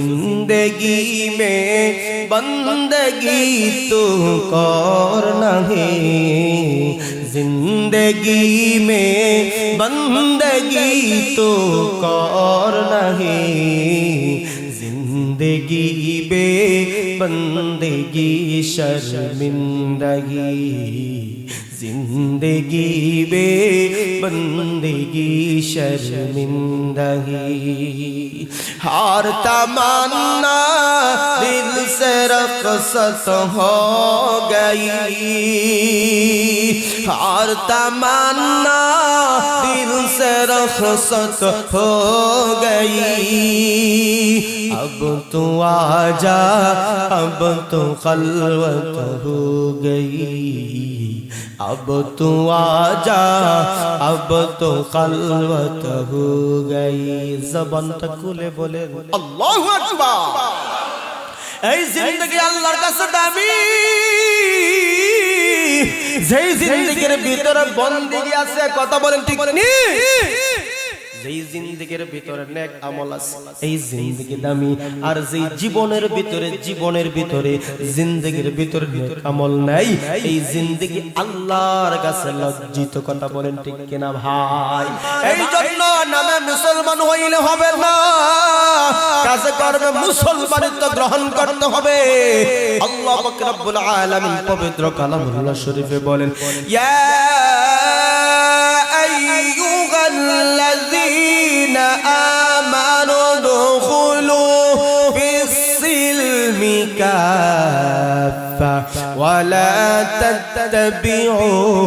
जिंदगी में बंदगी तो करना है, जिंदगी में बंदगी तो करना है, जिंदगी बे बंदगी शर्मिंदगी, जिंदगी बे बंदगी शर्मिंदगी। हार तमन्ना दिल से रक़सत हो गई, हार तमन्ना दिल से रक़सत हो गई। अब तू आजा, अब तो खलवत हो गई, अब तू आजा, अब तो खलवत हो गई। ज़बान खुले बोले अल्लाहु আকবার। এই জিন্দেগি আল্লাহর কাছে দামি, যেই জিন্দেগির ভিতরে বন্দেগী আছে, কথা বলেন ঠিক নেই? যেই জিন্দেগির ভিতরে নেক আমল আছে এই জিন্দেগি দামি, আর যেই জীবনের ভিতরে জিন্দেগির ভিতরে নেক আমল নাই এই জিন্দেগি আল্লাহর কাছে লজ্জিত, কথা বলেন ঠিক কিনা ভাই? এই জন্য নামে মুসলমান হইলে হবে না, কাজে কর্মে মুসলমানিত্ব গ্রহণ করতে হবে। আল্লাহ পাক রব্বুল আলামিন পবিত্র কালামুল্লাহ শরীফে বলেন, ইয়া أيها آمنوا ادخلوا في السلم كافة ولا تتبعوا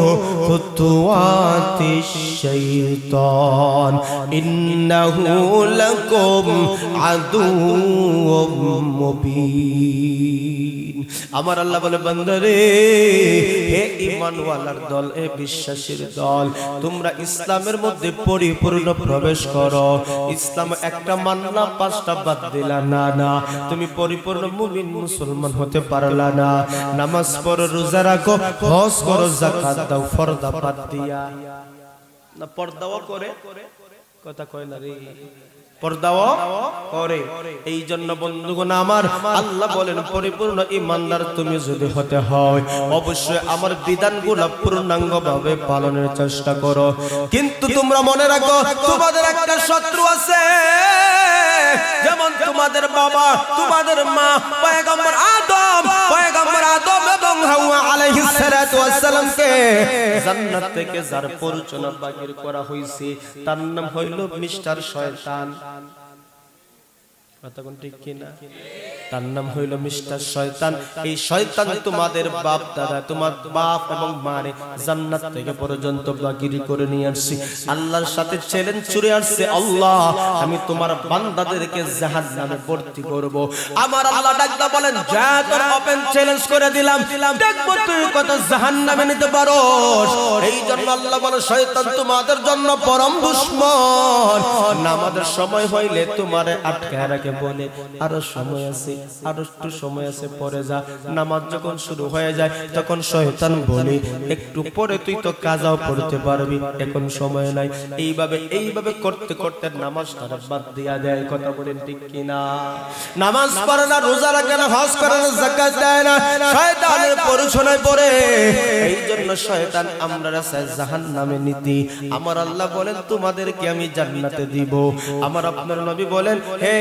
خطوات الشيطان إنه لكم عدو مبين। আমার আল্লাহ বলে, বান্দারে, হে ঈমানওয়ালার দল, হে বিশ্বাসীর দল, তোমরা ইসলামের মধ্যে পরিপূর্ণ প্রবেশ করো। ইসলাম একটা মানলা, পাঁচটা বাদ দিলা না, না তুমি পরিপূর্ণ মুমিন মুসলমান হতে পারলা না। নামাজ পড়ো, রোজা রাখো, হজ করো, যাকাত দাও, পর্দা বাদ দিয়া না, পর্দাও করে, কথা কয় না রে, পর্দাও করে। এই জন্য বন্ধুগণ আমার, আল্লাহ বলেন পরিপূর্ণ ঈমানদার তুমি যদি হতে হয় অবশ্যই আমার বিধানগুলো পূর্ণাঙ্গভাবে পালনের চেষ্টা করো। কিন্তু তোমরা মনে রাখো, তোমাদের একটা শত্রু আছে, যেমন তোমাদের বাবা, তোমাদের মা, পয়গম্বর আদম এবং হাওয়া আলাইহিস সালাতু ওয়াস সালামকে জান্নাত থেকে যার পরিচয় বাহির করা হয়েছে তার নাম হইল মিস্টার শয়তান। কথা কোন ঠিক কিনা? তার নাম হইল মিস্টার শয়তান। এই শয়তান তোমাদের বাপ দাদা, তোমার বাপ এবং মারে জান্নাত থেকে পর্যন্ত বাগিরি করে নিয়ে আসছে, আল্লাহর সাথে চ্যালেঞ্জ ছুড়ে আসছে, আল্লাহ আমি তোমার বান্দাদেরকে জাহান্নামে ভর্তি করব। আমার আল্লাহ ডাকদা বলেন, যা তোর ওপেন চ্যালেঞ্জ করে দিলাম, দেখব তুই কত জাহান্নামে নিতে পারোস। এই জন্য আল্লাহ বলে, শয়তান তোমাদের জন্য পরম দুশমন। নামাজের সময় হইলে তোমারে আটকায় রাখে, বলে আরো সময় আছে, আরো একটু সময় আছে, পরে যা। নামাজ যখন শুরু হয়ে যায় তখন শয়তান বলে, একটু পরে তুই তো কাজাও পড়তে পারবি, এখন সময় নাই। এইভাবে করতে করতে নামাজ তারা বাদ দিয়া দেয়, কথা বলেন ঠিক কিনা? নামাজ পড়ে না, রোজা রাখে না, হজ করে না, যাকাত দেয় না, শয়তানের পরিচয়ে পড়ে। এই জন্য শয়তান আমরা রাস্তায় জাহান্নামে নিতি। আমার আল্লাহ বলেন, তোমাদেরকে আমি জান্নাতে দিব। আমার আপনার নবী বলেন, হে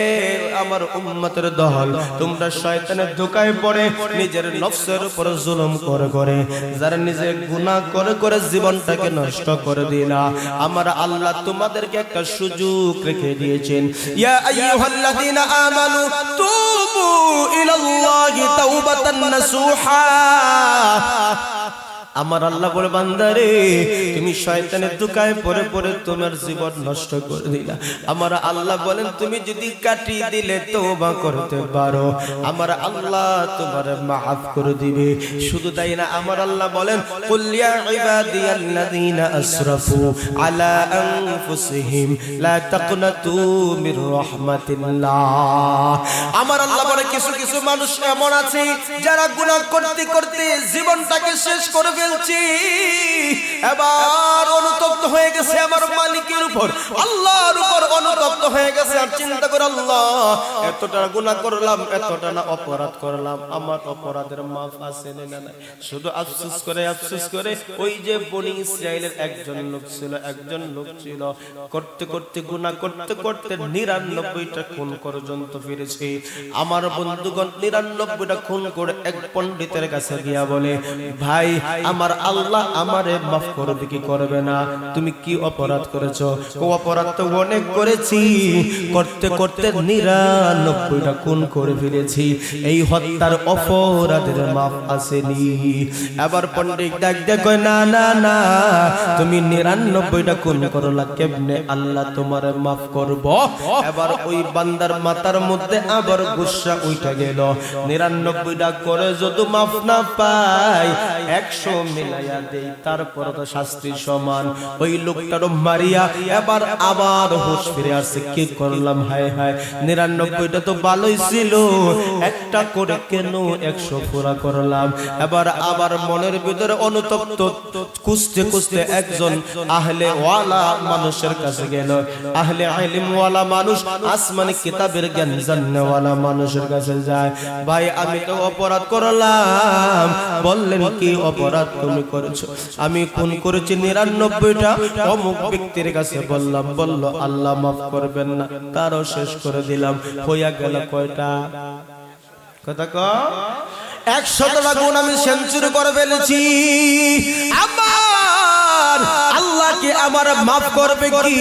আমার উম্মতের দল, তোমরা শয়তানের ধোঁকায় পড়ে নিজের নফসের উপর জুলুম করে যারা নিজে গুনাহ করে জীবনটাকে নষ্ট করে দিলা, আমার আল্লাহ তোমাদেরকে একটা সুযোগ রেখে দিয়েছেন। ইয়া আইয়ুহাল্লাযীনা আমানু তুবু ইলাল্লাহি তাওবাতান নাসুহা। আমার আল্লাহ বলে, বান্দারে তুমি শয়তানের ধোঁকায় পড়ে পড়ে তোমার জীবন নষ্ট করে দিলা। আমার আল্লাহ বলেন, তুমি যদি কাটিয়ে দিলে তওবা করতে পারো, আমার আল্লাহ তোমার মাফ করে দিবে। শুধু তাই না, আমার আল্লাহ বলেন, কুল ইয়া ইবাদিয়াল্লাযীনা আসরাফু আলা আনফুসিহিম লা তাকনাতু মির রাহমাতিল্লাহ। আমার আল্লাহ বলে, কিছু কিছু মানুষ এমন আছে যারা গুনাহ করতে করতে জীবনটাকে শেষ করে ফেলছি, এবার অনুতপ্ত হয়ে গেছে আমার মালিকের উপর, আল্লাহর উপর অনুতপ্ত হয়ে গেছে। আর চিন্তা করে, আল্লাহ এতটা গুনাহ করলাম, এতটা না অপরাধ করলাম, আমার অপরাধের মাফ আছে না নাই? শুধু আফসোস করে ওই যে বনি ইসরাইলের একজন লোক ছিল করতে করতে গুনাহ করতে করতে 99টা খুন পর্যন্ত ফিরেছে। আমার বন্ধুগণ 99টা খুন করে এক পণ্ডিতের কাছে গিয়া বলে, ভাই আমার আল্লাহ আমারে মাফ করবে কি করবে না? তুমি কি অপরাধ করেছো? ও অপরাধ তো অনেক করেছি, করতে করতে 99টা খুন করে ফেলেছি, এই হত্যার অপরাধের মাফ আসেনি। এবার পণ্ডিত ডাক দিয়ে কয়, না না না, তুমি 99টা খুন করলা, কেমনে আল্লাহ তোমারে মাফ করব? এবার ওই বান্দার মাথার মধ্যে আবার গুসা উঠে গেল, 99টা করে যদি মাফ না পাই 100 মিলাইয়া দেই, তারপর তো শাস্তি সমান। ওই লোকটারও মারিয়া এবার আবার হুঁশ ফিরে আসছে, কি করলাম, হায় হায় 99টা তো ভালোই ছিল, একটা করে কেন 100 পুরা করলাম? এবার আবার মনের ভিতরে অনুতপ্ত খুঁজতে খুঁজতে একজন আহলে ওয়ালা মানুষের কাছে গেল, আহলে ইলম ওয়ালা মানুষ, আসমানি কিতাবের জ্ঞান জাননেওয়ালা মানুষের কাছে যায়। ভাই আমি তো অপরাধ করলাম। বললেন, কি অপরাধ তুমি করেছো? আমি খুন করেছি 99টা। অমুক ব্যক্তির কাছে বললাম, বলল আল্লাহ মাফ করবেন না, তারও শেষ করে দিলাম। হইয়া গেল কয়টা? কথা ক 100টা গুণ আমি সেঞ্চুরি করে ফেলেছি, আমার আল্লাহ কি আমার মাফ করবে কি?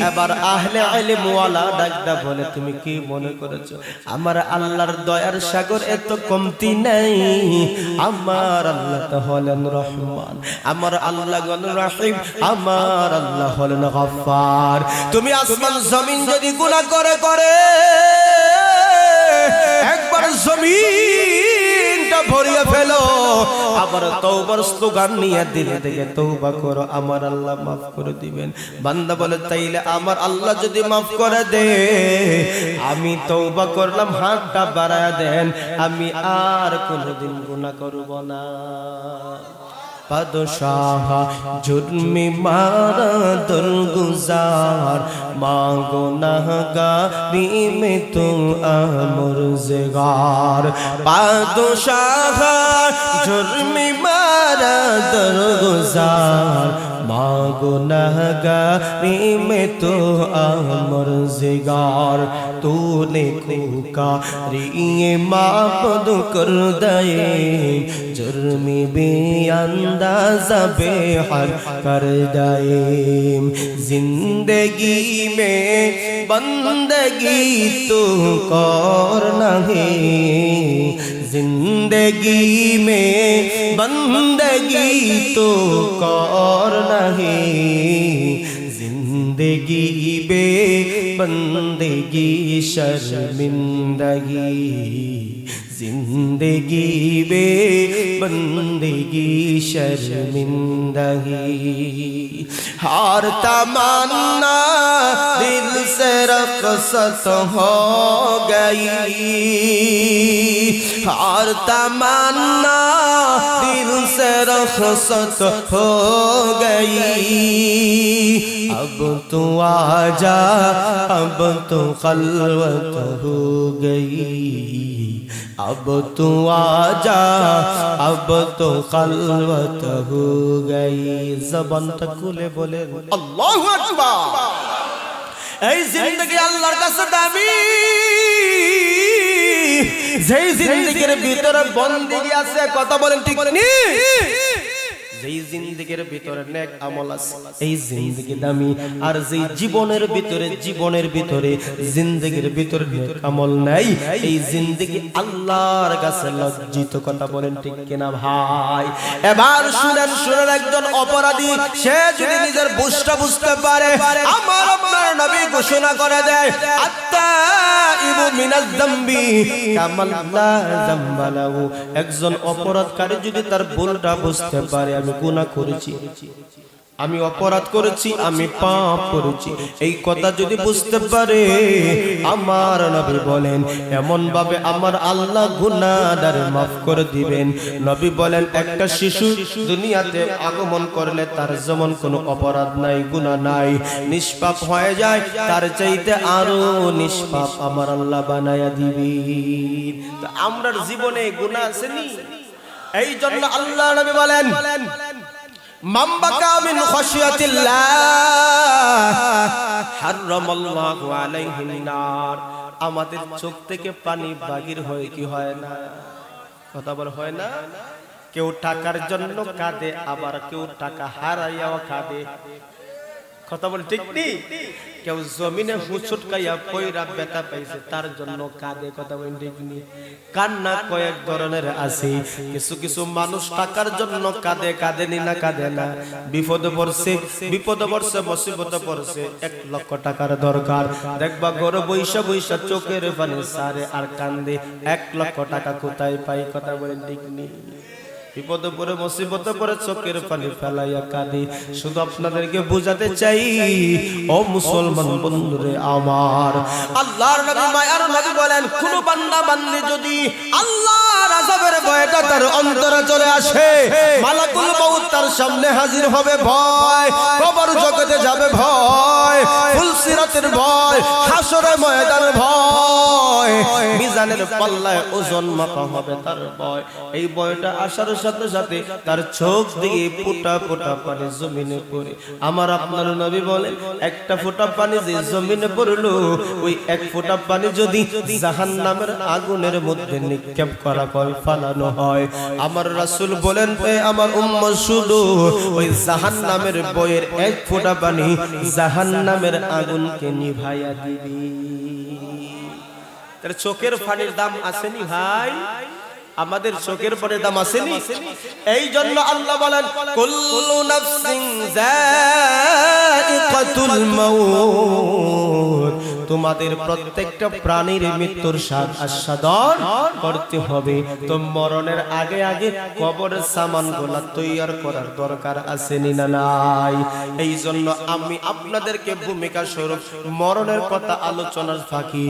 এবার আহলে ইলম ওয়ালা ডাকদা বলে, তুমি কি মনে করেছো আমার আল্লাহর দয়ার সাগর এত কমতি নাই? আমার আল্লাহ তো হলেন রহমান, আমার আল্লাহ হলেন রহিম, আমার আল্লাহ হলেন গফফার। তুমি আসমান জমিন যদি গুনাহ করে করে একবার জমিনটা ভরিয়ে ফেলো, আবার তওবার স্লোগান নিয়ে দিলে থেকে তওবা করো, আমার আল্লাহ মাফ করে দিবেন। বান্দা বলে, তাইলে আমার আল্লাহ যদি মাফ করে দে, আমি তওবা করলাম, হাতটা বাড়ায়া দেন, আমি আর কোনোদিন গুনাহ করব না। বাদশাহ জুর্মি মারা দরগুজার, মাগো নাহগারি মে তু আমরজগার। বাদশাহ জুর্মি মারা দরগুজার, मागो नहगारी में तो अमरज़गार। तूने पुकारी माबूद कर दए जुर्मी बेअंदाज़ा बेहद कर दए। जिंदगी में बंदगी तो कर नहीं, जिंदगी में बंदगी तो कर नहीं, जिंदगी बे बंदगी शर्मिंदगी, जिंदगी बे बंदगी शर्मिंदगी। हर तमन्ना दिल से रक़्सत हो गई, हर तमन्ना दिल से रक़्सत हो गई। अब तू आजा, अब तो खलवत हो गई, अब तू आजा, अब तो खलवत हो गई। ज़बान तकुले बोले अल्लाहु अकबर। এই জিন্দেগি আল্লাহর কাছে দামি, যেই জিন্দেগির ভিতরে বন্দেগী আছে, কথা বলেন ঠিক নি? যেই জিন্দেগির ভিতরে নেক আমল আছে, এই জিন্দেগি দামি। আর যেই জীবনের ভিতরে জিন্দেগির ভিতরে নেক আমল নাই, এই জিন্দেগি আল্লাহর কাছে লজ্জিত। কথা বলেন ঠিক কিনা ভাই? এবার শুনেন একজন অপরাধী সে যদি নিজের বুঝটা বুঝতে পারে, আমার আপনার নবী ঘোষণা করে দেয়, আত্তাইবু মিনাজ যামবি কামান লা যামবা লাহু। একজন অপরাধকারী যদি তার ভুলটা বুঝতে পারে, আমি গুনাহ করেছি, আমি অপরাধ করেছি, আমি পাপ করেছি, এই কথা যদি বুঝতে পারে আমার নবী বলেন এমন ভাবে আমার আল্লাহ গুনাহগার মাফ করে দিবেন। নবী বলেন একটা শিশু দুনিয়াতে আগমন করলে তার যেমন কোনো অপরাধ নাই, গুনাহ নাই, নিষ্পাপ হয়ে যায়, তার চাইতে আরো নিষ্পাপ আমার আল্লাহ বানায়া দিবেন। তো আমরার জীবনে গুনাহ আসেনি, এই জন্য আল্লাহ নবী বলেন মান বাকা মিন খাশিয়াতিল্লাহ হারামাল্লাহু আলাইহিন নার। আমাদের চোখ থেকে পানি বাহির হয় কি হয় না? কথা বল হয় না? কেউ টাকার জন্য কাঁদে, আবার কেউ টাকা হারাইয়াও কাঁদে। কথা বল ঠিক নেই? কেউ জমিনে হুচট খাইয়া পয়রা ব্যথা পাইছে তার জন্য কাঁদে। কথা বল ঠিক নেই? কান্না কয়েক ধরনের আছে। কিছু কিছু মানুষ টাকার জন্য কাঁদে, কাঁদেনি না কাঁদে না। বিপদে পড়ছে, মুসিবতে পড়ছে, 1 লক্ষ টাকার দরকার, দেখবা ঘরে বৈশা বৈশা চোখের পানি সারে আর কান্দে, 1 লক্ষ টাকা কোথায় পাই? কথা বলেন ঠিক নেই? বিপদে পড়ে মুসিবতে পড়ে চোখের পানি ফেলাইয়া কাঁদে। শুধু আপনাদেরকে বুঝাতে চাই ও মুসলমান বন্ধুরে আমার, আল্লাহর নবী মায়ার নবী বলেন কোন বান্দা বান্দি যদি আল্লাহর আযাবের ভয়টা তার অন্তরে চলে আসে, মালাকুল মউত তার সামনে হাজির হবে ভয়, কবর জগতে যাবে ভয়, ফুলসিরাতের ভয়, হাসরের ময়দানের ভয়, মিজানের পাল্লায় ওজন মাপা হবে তার ভয়। এই ভয়টা আসার সাথে সাথে তার চোখ দিয়ে ফোঁটা ফোঁটা পানি জমিনে পড়ে। আমার আপনার নবী বলেন একটা ফোঁটা পানি যে জমিনে পড়লো, ওই 1 ফোঁটা পানি যদি জাহান্নামের আগুনের মধ্যে নিক্ষেপ করা হয়, ফালানো হয়, আমার রাসূল বলেন আমার উম্মত শুধু ওই জাহান্নামের বয়ের 1 ফোঁটা পানি জাহান্নামের আগুনকে নিভাইয়া দিবে। তার চোখের পানির দাম আসেনি ভাই? আমাদের চোখের পানির দাম আসেনি? এই জন্য আল্লাহ বলেন কুল্লু নাফসিন যায়িকাতুল মাউত, তোমাদের প্রত্যেকটা প্রাণীর মৃত্যুর স্বাদ আস্বাদন করতে হবে। তো মরণের আগে আগে কবরের সামানগুলো তৈয়ার করার দরকার আসেনি না নাই? এই জন্য আমি আপনাদেরকে ভূমিকা স্বরূপ মরণের কথা আলোচনার ফাঁকি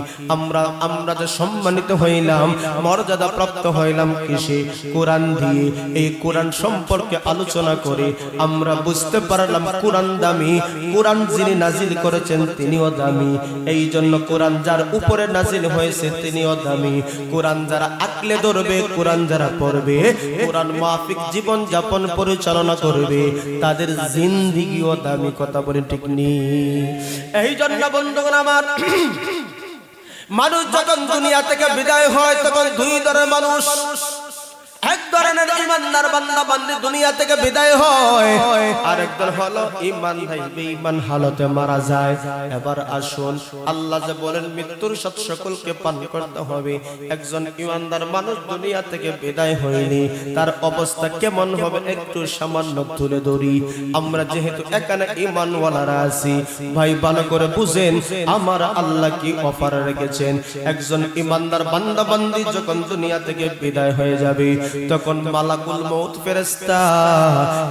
আমরা যে সম্মানিত হইলাম, মর্যাদা প্রাপ্ত হইলাম কিসে? কোরআন দিয়ে। এই কোরআন সম্পর্কে আলোচনা করে আমরা বুঝতে পারলাম কোরআন দামি, কোরআন যিনি নাজিল করেছেন তিনিও দামি। এই জন্য কোরআন যার উপরে নাজিল হয়েছে তিনিও দামি। কোরআন যারা আকলে ধরবে, কোরআন যারা পড়বে, কোরআন মাফিক জীবন যাপন পরিচালনা করবে, তাদের জিন্দেগিও দামি। কথা বলেন ঠিক নেই? এই জন্য বন্ধুগণ আমার, মানুষ যখন দুনিয়া থেকে বিদায় হয় তখন 2 ধরনের মানুষ। এক ধরনের ঈমানদার বান্দা বান্দি দুনিয়া থেকে বিদায় হয়, আরেক দল হলো ঈমানদার বেঈমান হালতে মারা যায়। এবার আসুন, আল্লাহ যে বলেন মৃত্যুর স্বাদ সকলকে পান করতে হবে, একজন ঈমানদার মানুষ দুনিয়া থেকে বিদায় হয়নি, তার অবস্থা কেমন হবে একটু সামান্য তুলে ধরি। আমরা যেহেতু এখানে ঈমানওয়ালারা আছি, ভাই ভালো করে বুঝেন আমার আল্লাহ কি অফার রেখেছেন। একজন ঈমানদার বান্দা বান্দি যখন দুনিয়া থেকে বিদায় হয়ে যাবে, তখন মালাকুল মউত ফেরেশতা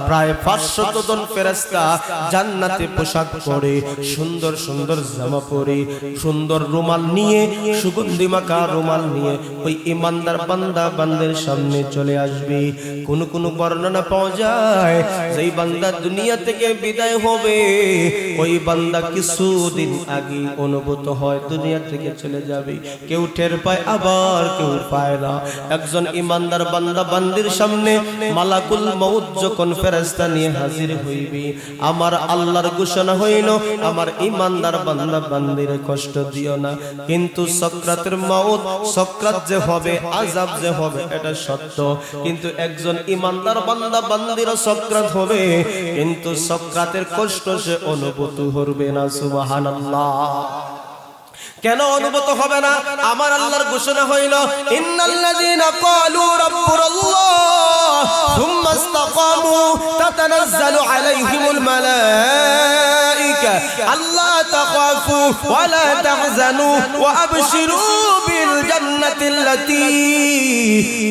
প্রায় 500 জন ফেরেশতা জান্নাতে পোশাক পরে, সুন্দর সুন্দর জামা পরে, সুন্দর রুমাল নিয়ে, সুগন্ধি মাখা রুমাল নিয়ে ওই ঈমানদার বান্দা বান্দির সামনে চলে আসবে। কোন কোন বর্ণনা পাওয়া যায় যেই বান্দা দুনিয়া থেকে বিদায় হবে, ওই বান্দা কিছুদিন আগে অনুভূত হয় দুনিয়া থেকে চলে যাবে। কেউ টের পায়, আবার কেউ পায় না। একজন ঈমানদার বান্দা বান্দির সামনে মালাকুল মউত যখন ফেরেশতা নিয়ে হাজির হইবে, আমার আল্লাহর ঘোষণা হইল আমার ঈমানদার বান্দা বান্দির কষ্ট দিও না। কিন্তু সাকরাতের মউত, সাকরাত যে হবে, আযাব যে হবে এটা সত্য, কিন্তু একজন ঈমানদার বান্দা বান্দির সাকরাত হবে, কিন্তু সাকরাতের কষ্ট সে অনুভূত করবে না। সুবহানাল্লাহ। কেন অনুভূত হবে না? আমার আল্লাহর ঘোষণা হইল ইন্নাল্লাযীনা ক্বালু রাব্বুনাল্লাহ সুম্মা ইসতাকামু তাতানাজ্জালু আলাইহিমুল মালায়েকা আল্লা তাখাফু ওয়া লা তাহজানু ওয়া আবশিরু বিল জান্নাতি জান্নাতিল্লাতী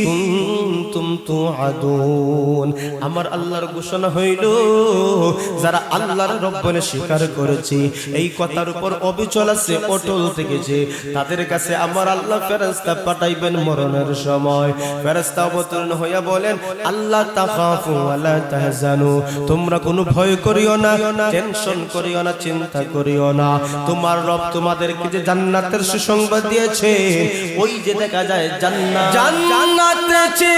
কুনতুম তুআদুন। আমার আল্লাহর ঘোষণা হইল যারা আল্লাহর রব্বনে স্বীকার করেছে, এই কথার উপর অবিচল আছে, অটল থেকেছে, তাদের কাছে আমার আল্লাহ ফেরেশতা পাঠাইবেন মরণের সময়। ফেরেশতা অবতীর্ণ হইয়া বলেন, আল্লাহ তাখাফু ওয়ালা তাহজানু, তোমরা কোনো ভয় করিও না, টেনশন করিও না, চিন্তা করিও না। তোমার রব তোমাদেরকে যে জান্নাতের সুসংবাদ দিয়েছে, ওই যে দেখা যায় জান্নাত, জান্নাতে